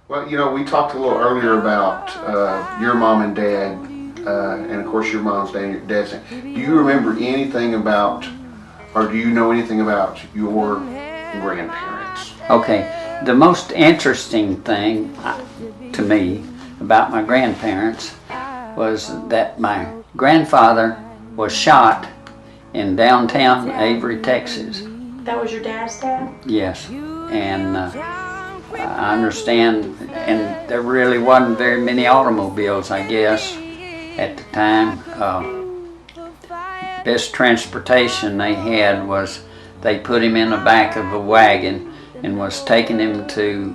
Well, you know, we talked a little earlier about your mom and dad, and of course your mom's dad and your dad's dad. Do you remember anything about, or do you know anything about your grandparents? Okay, the most interesting thing to me about my grandparents was that my grandfather was shot in downtown Avery, Texas. That was your dad's dad? Yes, and I understand, and there really wasn't very many automobiles, I guess, at the time. Best transportation they had was they put him in the back of a wagon and was taking him to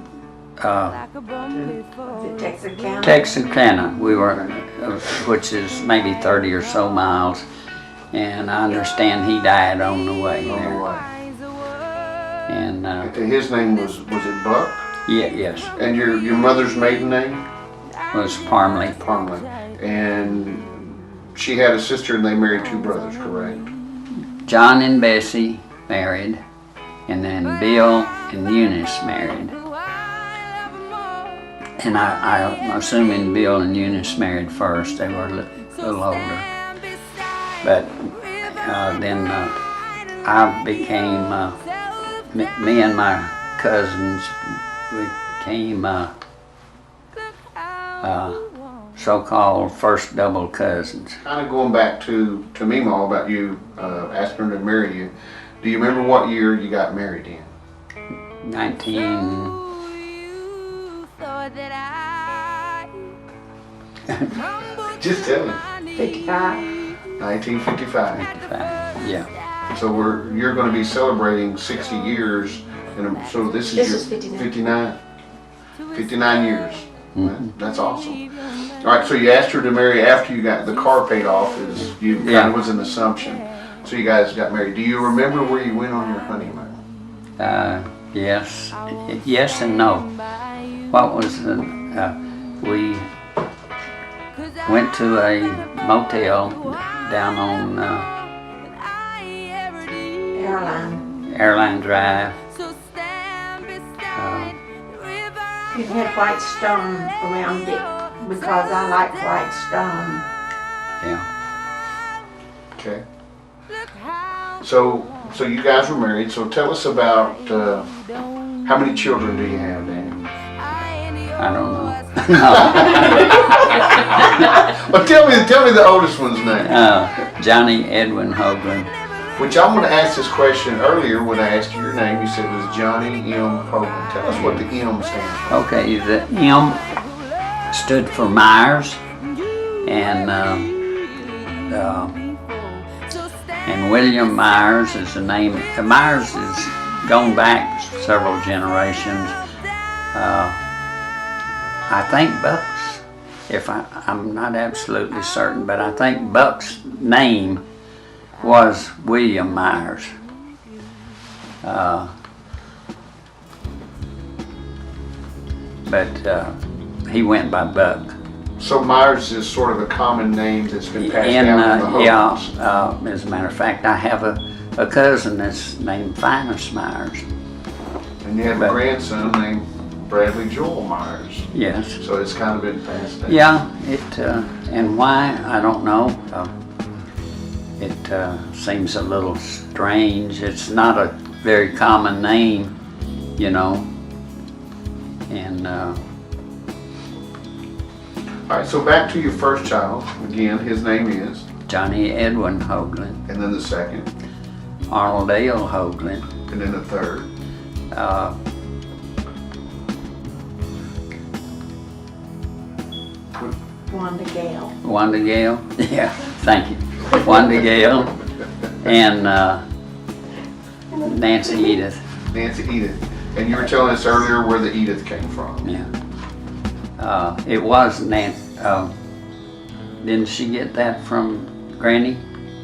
Texarkana? Texarkana. We were, which is maybe 30 or so miles, and I understand he died on the way there. And His name was it Buck? yeah, yes, And your mother's maiden name? was Parmley. Parmley. And she had a sister and they married two brothers, correct? John and Bessie married, and then Bill and Eunice married. And I'm assuming Bill and Eunice married first. They were a little older. But then I became, me and my cousins became so-called first double cousins. Kind of going back to Meemaw about you asking her to marry you. Do you remember what year you got married in? 19... Just tell me. 55. 1955. Yeah. So you're going to be celebrating 60 years, and so this is 59. 59 years. Mm-hmm. That's awesome. All right, so you asked her to marry after you got the car paid off. Is you kind Yeah. of was an assumption. So you guys got married. Do you remember where you went on your honeymoon? Yes and no. What was we went to a motel down on Airline Drive. It had white stone around it because I like white stone. Yeah. Okay. So you guys were married. So tell us about how many children do you have, Danny? I don't know. Well, tell me the oldest one's name. Johnie Edwin Hogland. Which I'm going to ask this question earlier when I asked you your name. You said it was Johnie M. Hogland. Tell us what the M stands for. Okay, the M stood for Myers, and William Myers is the name. Myers is going back several generations. I think Buck's, I'm not absolutely certain, but I think Buck's name was William Myers. But he went by Buck. So Myers is sort of a common name that's been passed And down from the yeah, Hogans. as a matter of fact, I have a cousin that's named Finus Myers. And you have a grandson named Bradley Joel Myers. Yes. So it's kind of been passed down. Yeah, and why, I don't know. It seems a little strange. It's not a very common name, you know. And All right, so back to your first child. Again, his name is? Johnie Edwin Hogland, And then the second. Arnold Dale Hogland, And then the third. Wanda Gale. Wanda Gale. Yeah, thank you. Wanda Gale and Nancy Edith. Nancy Edith. And you were telling us earlier where the Edith came from. Yeah. It was Nancy. Didn't she get that from Granny?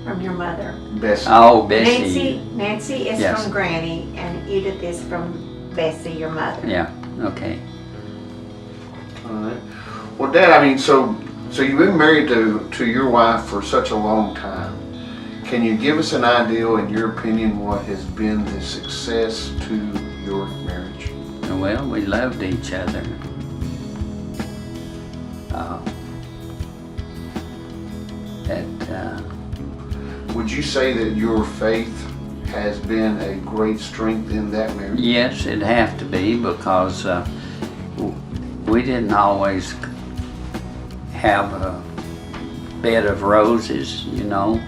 From your mother. Bessie. Oh, Bessie. Nancy is Yes. from Granny, and Edith is from Bessie, your mother. Yeah. Okay. All right. Well, Dad, I mean, so you've been married to your wife for such a long time. Can you give us an idea, in your opinion, what has been the success to your marriage? Well, we loved each other. Would you say that your faith has been a great strength in that marriage? Yes, it'd have to be, because we didn't always have a bed of roses, you know.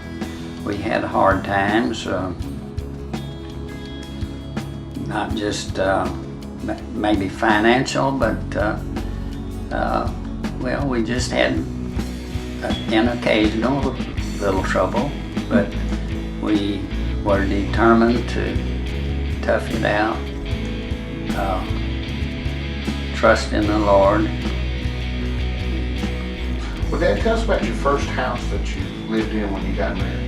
We had hard times, not just maybe financial, but well, we just had an occasional little trouble, but we were determined to tough it out, trust in the Lord. Well, Dad, tell us about your first house that you lived in when you got married.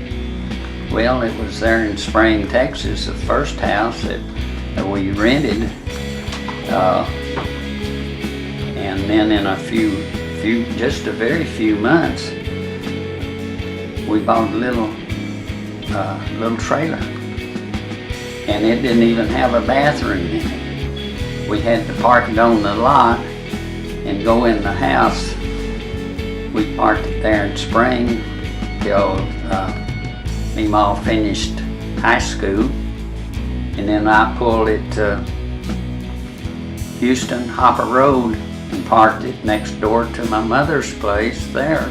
Well, it was there in Spring, Texas, the first house that we rented, and then in just a very few months, we bought a little trailer, and it didn't even have a bathroom in it. We had to park it on the lot and go in the house. We parked it there in Spring till me ma finished high school, and then I pulled it to Houston Hopper Road and parked it next door to my mother's place there,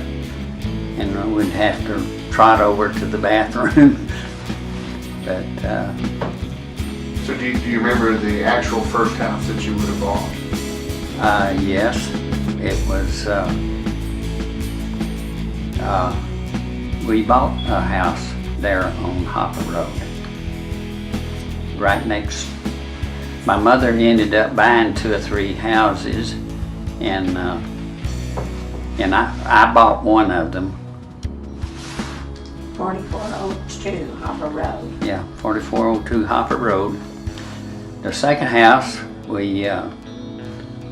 and we'd have to trot over to the bathroom. But so do you remember the actual first house that you would have bought? Yes, it was. We bought a house there on Hopper Road, right next. My mother ended up buying 2 or 3 houses, and I bought one of them. 4402 Hopper Road. Yeah, 4402 Hopper Road. The second house we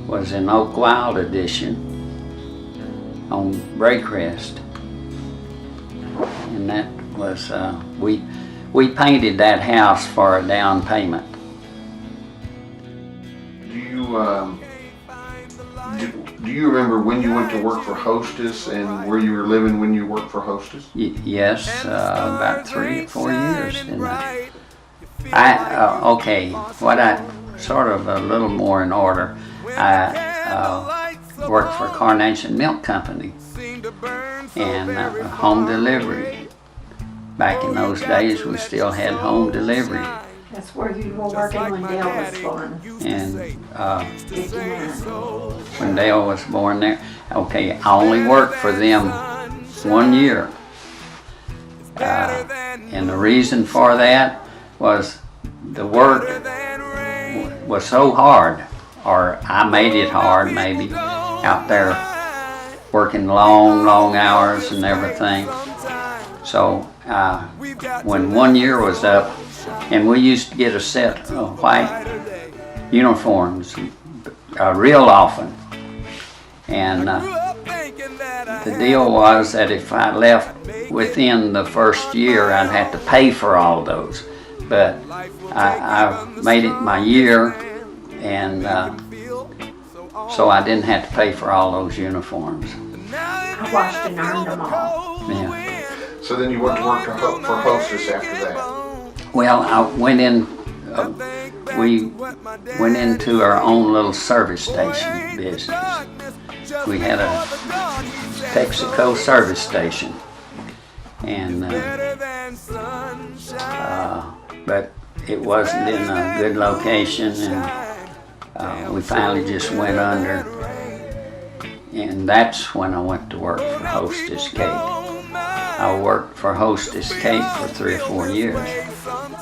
was in Oak Wild Edition on Braycrest, and that was we painted that house for a down payment. Do you remember when you went to work for Hostess and where you were living when you worked for Hostess? Yes, about 3 or 4 years. Okay, what I sort of a little more in order. I worked for Carnation Milk Company and home delivery. Back in those days, we still had home delivery. That's where you were working when Dale was born. And 59. when Dale was born there, okay, I only worked for them 1 year. And the reason for that was the work was so hard, or I made it hard maybe, out there working long hours and everything. So when 1 year was up, and we used to get a set of white uniforms real often, and the deal was that if I left within the first year, I'd have to pay for all those. But I made it my year, and so I didn't have to pay for all those uniforms. I washed and ironed them all. Yeah. So then you went to work for Hostess after that? Well, I went in. We went into our own little service station business. We had a Texaco service station, and but it wasn't in a good location, and we finally just went under. And that's when I went to work for Hostess Cake. I worked for Hostess Cake for 3 or 4 years.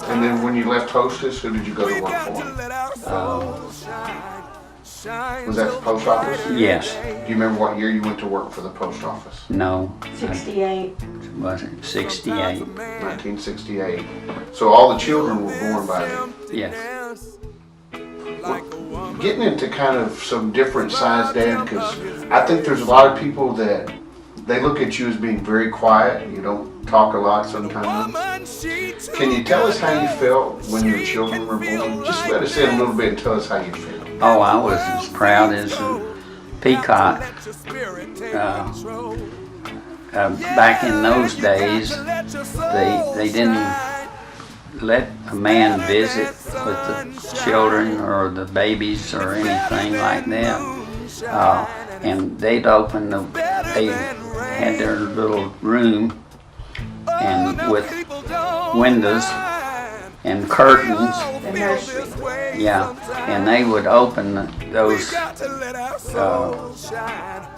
And then when you left Hostess, who did you go to work for? Was that the post office? Yes. Do you remember what year you went to work for the post office? No. 68. Was it 68? 1968. So all the children were born by then? Yes. Getting into kind of some different sides, Dad, because I think there's a lot of people that they look at you as being very quiet. You don't talk a lot sometimes. Can you tell us how you felt when your children were born? Just let us in a little bit and tell us how you feel. Oh, I was as proud as a peacock. Back in those days, they didn't let a man visit with the children or the babies or anything like that. And they'd open they had their little room and with windows and curtains. The nursery. Yeah, and they would open those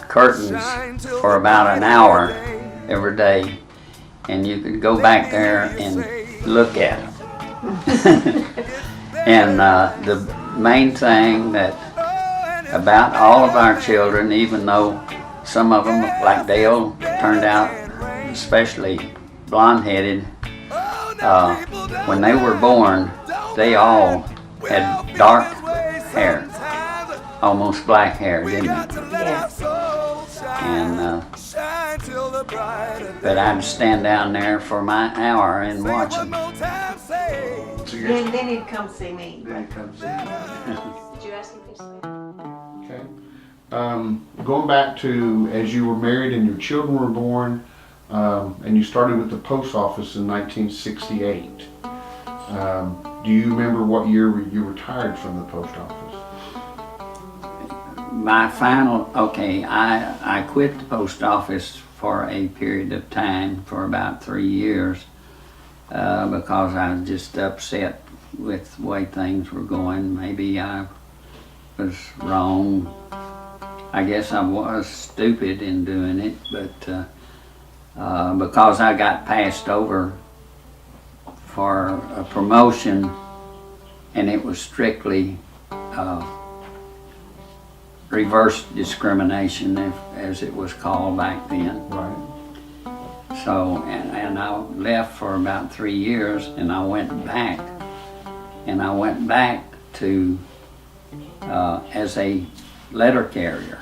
curtains for about an hour every day, and you could go back there and look at them. And the main thing that about all of our children, even though some of them, like Dale, turned out especially blonde-headed, when they were born, they all had dark hair, almost black hair, didn't they? Yes. And but I'd stand down there for my hour and watch them. Then he'd come see me. Then it comes in. Did you ask him this? Okay. Going back to as you were married and your children were born, and you started with the post office in 1968. Do you remember what year you retired from the post office? My final, I quit the post office for a period of time for about 3 years because I was just upset with the way things were going. Maybe I was wrong. I guess I was stupid in doing it, but because I got passed over for a promotion, and it was strictly reverse discrimination, as it was called back then. Right. So, and I left for about 3 years, and I went back. And I went back to as a letter carrier.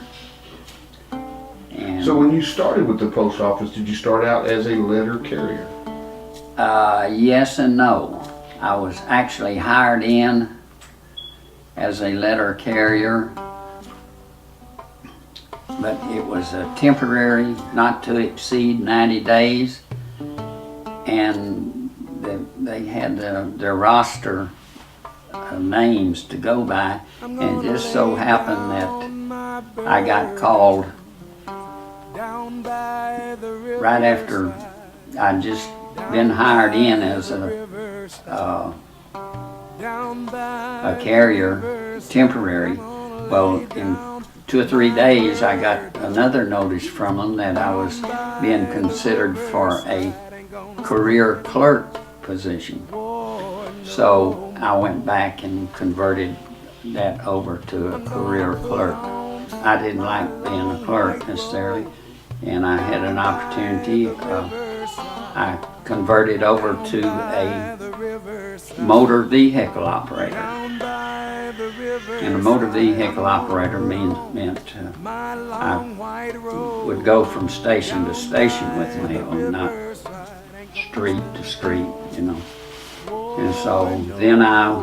And So when you started with the post office, did you start out as a letter carrier? yes and no. I was actually hired in as a letter carrier, but it was a temporary, not to exceed 90 days, and they had their roster of names to go by, and it just so happened that I got called right after I'd just been hired in as a carrier, temporary. Well, in 2 or 3 days, I got another notice from them that I was being considered for a career clerk position. So I went back and converted that over to a career clerk. I didn't like being a clerk necessarily, and I had an opportunity. I converted over to a motor vehicle operator. And a motor vehicle operator meant I would go from station to station with mail, not street to street, you know. And so then I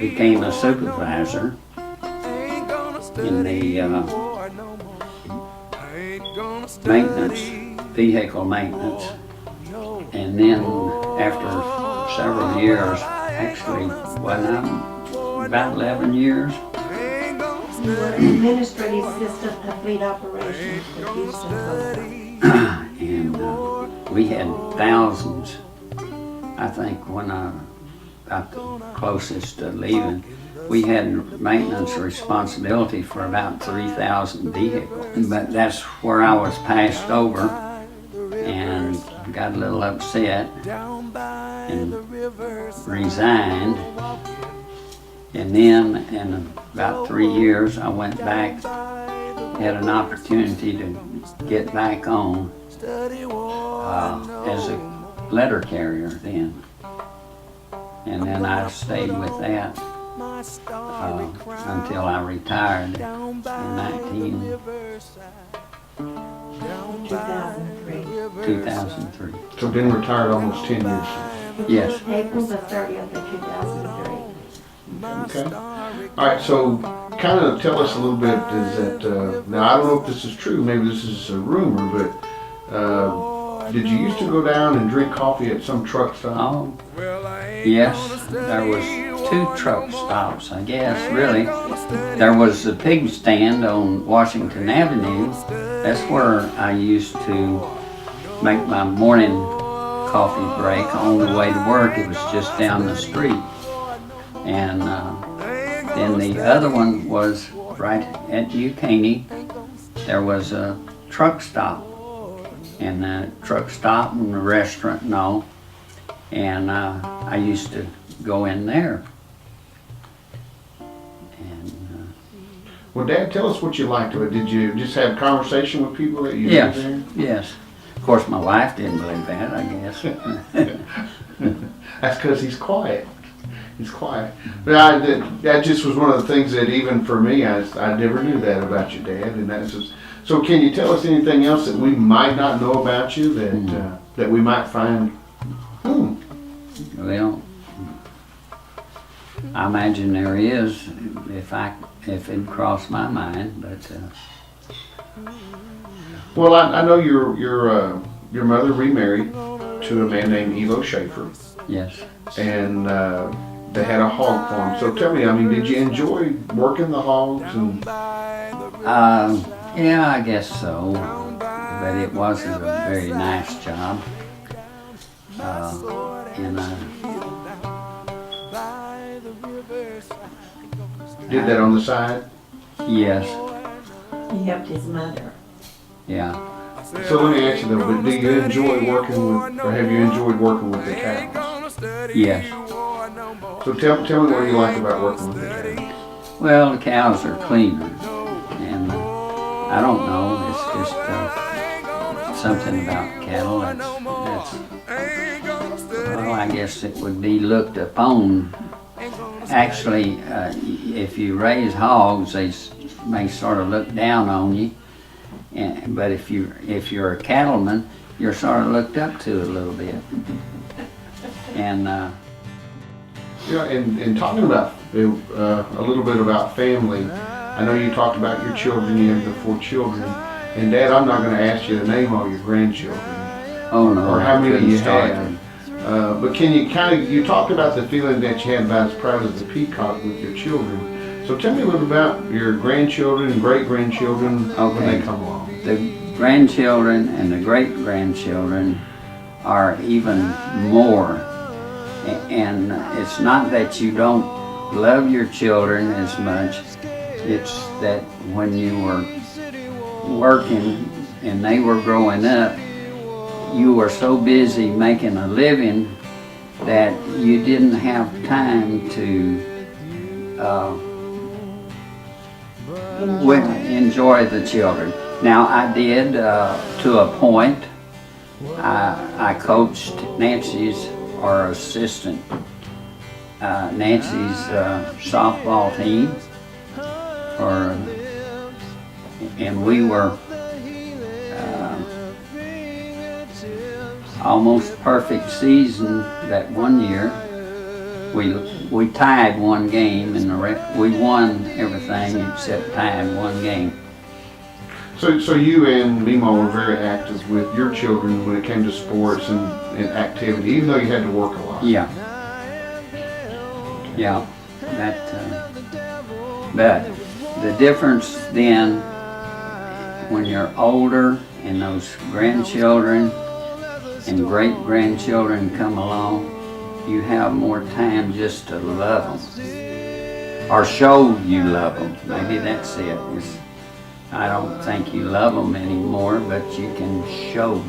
became a supervisor in the maintenance, vehicle maintenance. And then after several years, actually, about 11 years. You were administrative assistant of fleet operations for Houston Boulevard. And we had thousands. I think when I got the closest to leaving, we had maintenance responsibility for about 3,000 vehicles. But that's where I was passed over and got a little upset and resigned. And then in about 3 years, I went back, had an opportunity to get back on as a letter carrier then. And then I stayed with that until I retired in 2003. So been retired almost 10 years. Yes. April the 30th of 2003. Okay. All right, so kind of tell us a little bit, is that, now I don't know if this is true, maybe this is a rumor, but did you used to go down and drink coffee at some truck stop? Oh, yes, there was 2 truck stops, I guess, really. There was the pig stand on Washington Avenue. That's where I used to make my morning coffee break on the way to work. It was just down the street. And then the other one was right at Ucaney. There was a truck stop, and the truck stop and the restaurant and all. And I used to go in there. And Well, Dad, tell us what you liked of it. Did you just have conversation with people that you yes, lived there? yes. Of course, my wife didn't believe that, I guess. That's because he's quiet. He's quiet. But that just was one of the things that even for me, I never knew that about your dad. And that's just, so can you tell us anything else that we might not know about you that we might find? Well, I imagine there is, if it crossed my mind, but Well, I know your mother remarried to a man named Elo Schaefer, yes. and they had a hog farm. So tell me, I mean, did you enjoy working the hogs? And Yeah, I guess so, but it wasn't a very nice job. And did that on the side? yes, He helped his mother. yeah. So let me ask you though, but do you enjoy working with, or have you enjoyed working with the cows? Yes. So tell me what you like about working with the cows. Well, the cows are cleaner, and I don't know, it's just something about cattle that's well, I guess it would be looked upon. Actually, if you raise hogs, they may sort of look down on you, but if you're a cattleman, you're sort of looked up to a little bit. And Yeah, and talking about a little bit about family, I know you talked about your children, you have the 4 children, and Dad, I'm not going to ask you to name all your grandchildren, oh no, or how I many couldn't you start have. them. But can you you talked about the feeling that you had about as proud as a peacock with your children. So tell me a little about your grandchildren and great-grandchildren when they come along. The grandchildren and the great-grandchildren are even more. And it's not that you don't love your children as much, it's that when you were working and they were growing up, you were so busy making a living that you didn't have time to enjoy the children. Now I did to a point. I coached Nancy's, or assistant Nancy's softball team, and we were almost perfect season that one year. We tied one game, and we won everything except tied one game. So you and Mima were very active with your children when it came to sports and activity, even though you had to work a lot. Yeah. Yeah. But the difference then, when you're older and those grandchildren and great-grandchildren come along, you have more time just to love them, or show you love them. Maybe that's it. I don't think you love them anymore, but you can show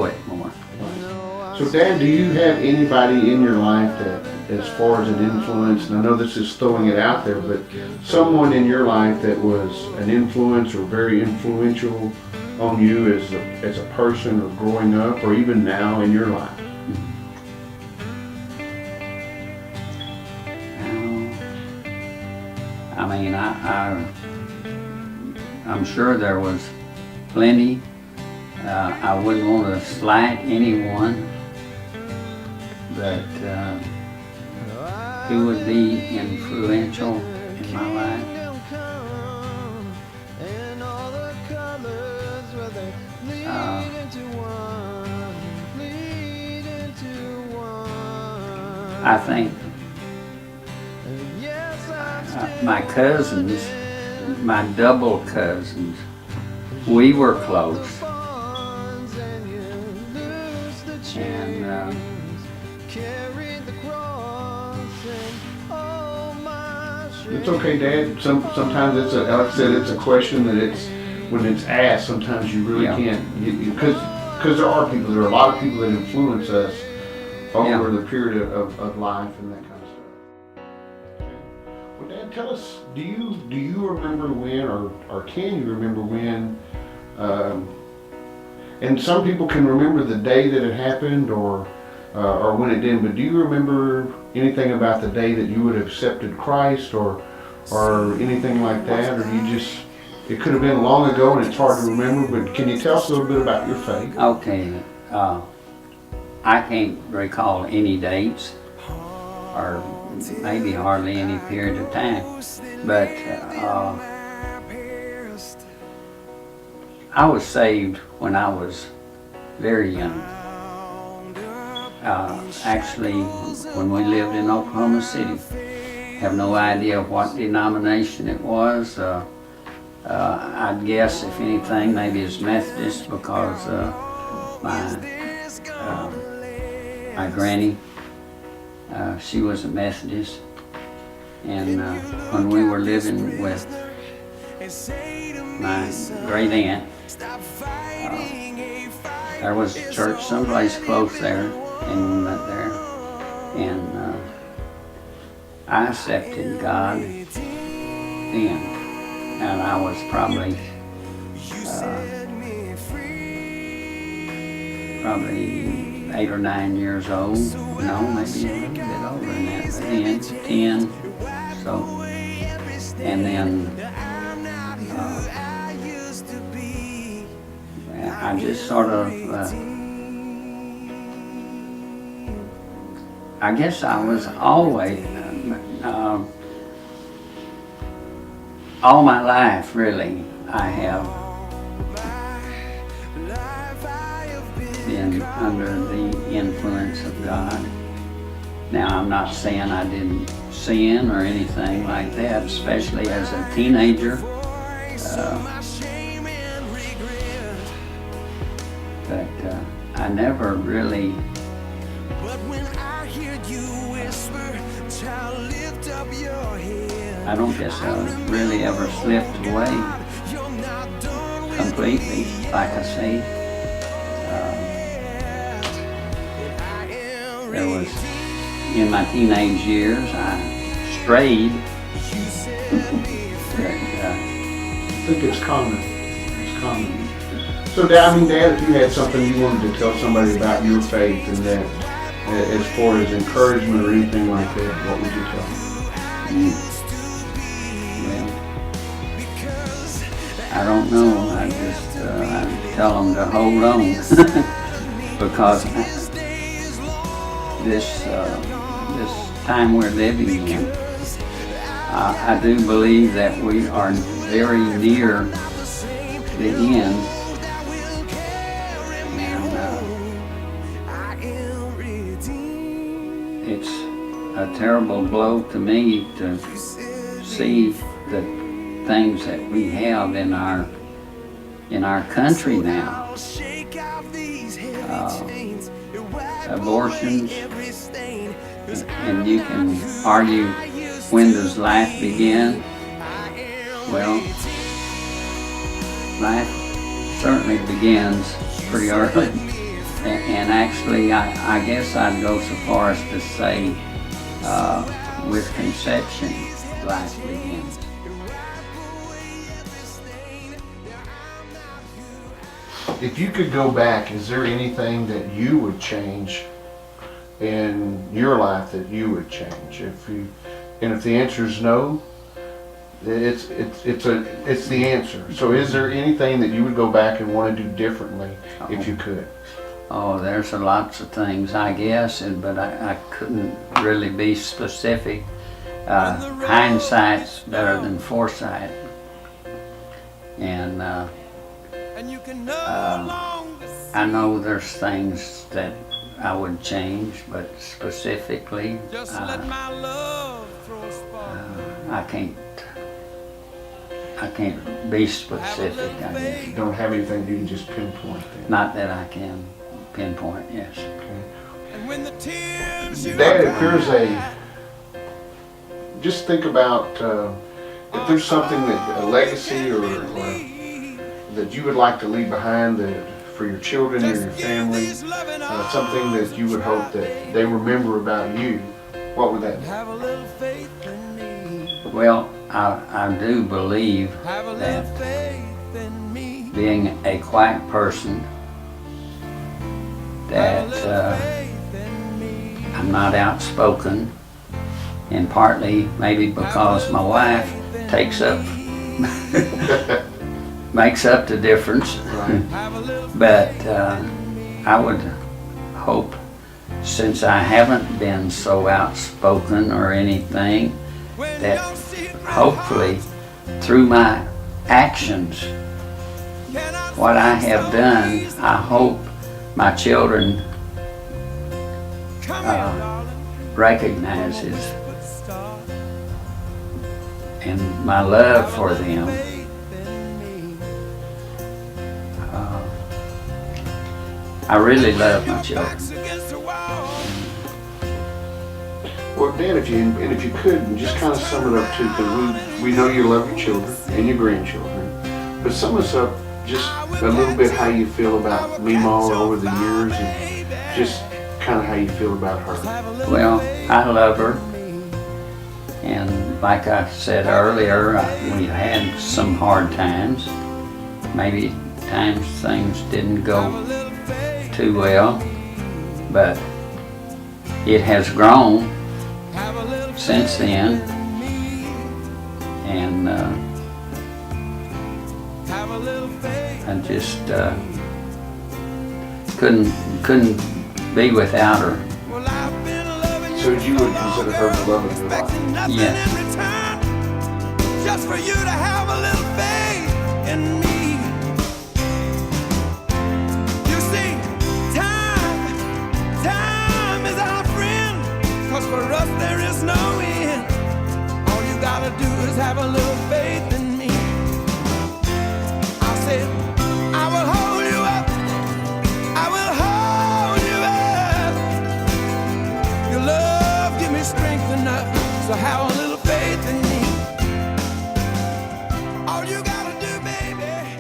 it more. So Dad, do you have anybody in your life that, as far as an influence, and I know this is throwing it out there, but someone in your life that was an influence or very influential on you as a person or growing up, or even now in your life? I mean, I'm sure there was plenty. I wouldn't want to slight anyone, but who would be influential in my life? I think my cousins, my double cousins, we were close. And It's okay, Dad. Sometimes it's like I said, it's a question that when it's asked, sometimes you really can't, because there are a lot of people that influence us over the period of life and that kind of stuff. Well, Dad, tell us, do you remember when, or can you remember when, and some people can remember the day that it happened or when it didn't, but do you remember anything about the day that you would have accepted Christ or anything like that, or it could have been long ago and it's hard to remember, but can you tell us a little bit about your faith? Okay, I can't recall any dates or maybe hardly any period of time, but I was saved when I was very young. Actually, when we lived in Oklahoma City, have no idea what denomination it was. I'd guess, if anything, maybe it's Methodist, because my granny, she was a Methodist, and when we were living with my great aunt, there was a church someplace close there, and we went there, and I accepted God then, and I was probably 8 or 9 years old. No, maybe a little bit older than that, but then 10. So, and then I just sort of, I guess I was always, all my life really, I have been under the influence of God. Now, I'm not saying I didn't sin or anything like that, especially as a teenager. But I never really I don't guess I really ever slipped away completely, like I say. There was, in my teenage years, I strayed. But, I think it's common. It's common. So, Dad, if you had something you wanted to tell somebody about your faith and that, as far as encouragement or anything like that, what would you tell them? Well, I don't know. I just I tell them to hold on because this time we're living in, I do believe that we are very near the end, and it's a terrible blow to me to see the things that we have in our country now. Abortions, and you can argue, when does life begin? Well, life certainly begins pretty early, and actually I guess I'd go so far as to say with conception life begins. If you could go back, is there anything that you would change in your life that you would change? If the answer is no, it's the answer. So is there anything that you would go back and want to do differently if you could? Oh, there's lots of things, I guess, but I couldn't really be specific. Hindsight's better than foresight. And I know there's things that I would change, but specifically, I can't be specific, I guess. You don't have anything you can just pinpoint then? Not that I can pinpoint, yes. Dad, if there's just think about if there's something a legacy or that you would like to leave behind for your children or your family, something that you would hope that they remember about you, what would that be? Well, I do believe that being a quiet person, that I'm not outspoken, and partly maybe because my wife makes up the difference. But I would hope, since I haven't been so outspoken or anything, that hopefully through my actions, what I have done, I hope my children recognizes, and my love for them. I really love my children. Well, Dan, if you could, just kind of sum it up too, because we know you love your children and your grandchildren, but sum us up just a little bit how you feel about Meemaw over the years, and just kind of how you feel about her. Well, I love her, and like I said earlier, we had some hard times. Maybe times things didn't go too well, but it has grown since then, and I just couldn't be without her. So you would consider her the love of your life? Yes. Just for you to have a little faith in me. You see, time is our friend, 'cause for us there is no end. All you gotta do is have a little faith in me. I said, I will hold you up, I will hold you up. Your love give me strength enough, so have a little faith in me. All you gotta do, baby,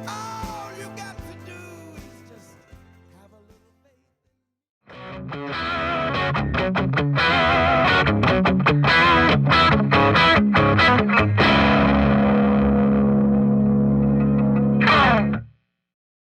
all you got to do is just have a little faith.